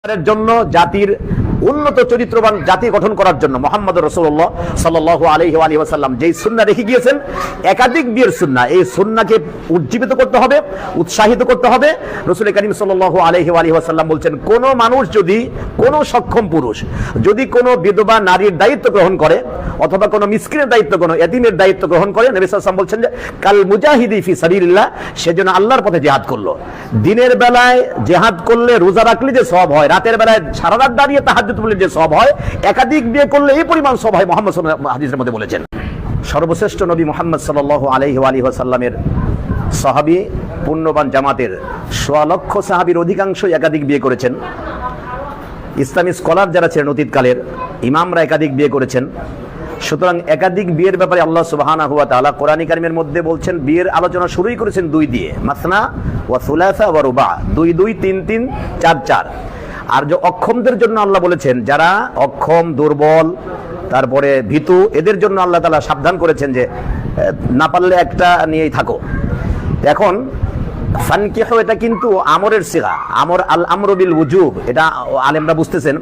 এর জন্য জাতির উন্নত চরিত্রবান জাতি গঠন করার জন্য মুহাম্মদ রাসূলুল্লাহ সাল্লাল্লাহু আলাইহি ওয়া আলিহি ওয়াসাল্লাম যেই সুন্নাহ রেখে গিয়েছেন, একাধিক বিয়ের সুন্নাহ, এই সুন্নাহকে উজ্জীবিত করতে হবে, উৎসাহিত করতে হবে। রাসূল করিম সাল্লাল্লাহু আলাইহি ওয়া আলিহি ওয়াসাল্লাম বলছেন, কোন মানুষ যদি, কোন সক্ষম পুরুষ যদি কোন বিধবা নারীর দায়িত্ব গ্রহণ করে অথবা কোন মিসকিনের দায়িত্ব, কোন এতিমের দায়িত্ব গ্রহণ করে, নবী সাল্লাল্লাহু আলাইহি ওয়াসাল্লাম বলছেন যে কাল মুজাহিদি ফি সাবিলিল্লাহ, সেজন্য আল্লাহর পথে জিহাদ করলো। দিনের বেলায় জিহাদ করলে, রোজা রাখলে যে সওয়াব হয়, রাতের বেলায় সারা রাত দাঁড়িয়ে তাহাজ্জুদ পড়লে যে সওয়াব হয়, একাধিক বিয়ে করলে এই পরিমাণ সওয়াব হয়। মুহাম্মদ সাল্লাল্লাহু আলাইহি ওয়াসাল্লাম হাদিসের মধ্যে বলেছেন। সর্বশ্রেষ্ঠ নবী মুহাম্মদ সাল্লাল্লাহু আলাইহি ওয়া আলিহি ওয়াসাল্লামের সাহাবী পুণ্যবান জামাতের 1.25 লক্ষ সাহাবীর অধিকাংশই একাধিক বিয়ে করেছেন। ইসলামী স্কলার যারা ছিলেন অতীতকালের, ইমামরা একাধিক বিয়ে করেছেন। সুতরাং একাধিক বিয়ের ব্যাপারে আল্লাহ সুবহানাহু ওয়া তাআলা কোরআন কারীমের মধ্যে বলছেন, বিয়ের আলোচনা শুরুই করেছেন 2 দিয়ে, মাসনা ওয়া সুলাসা ওয়া রুবা, 2 2 3 3 4 4। আর যে অক্ষমদের জন্য আল্লাহ বলেছেন, যারা অক্ষম, দুর্বল, তারপরে ভীতু, এদের জন্য আল্লাহ তাআলা সাবধান করেছেন যে না পারলে একটা নিয়েই থাকো। এখন ফানকিহু, এটা কিন্তু আমরের সিগা, আমর, আল আমরু বিল উজুব, এটা আলেমরা বুঝতেছেন।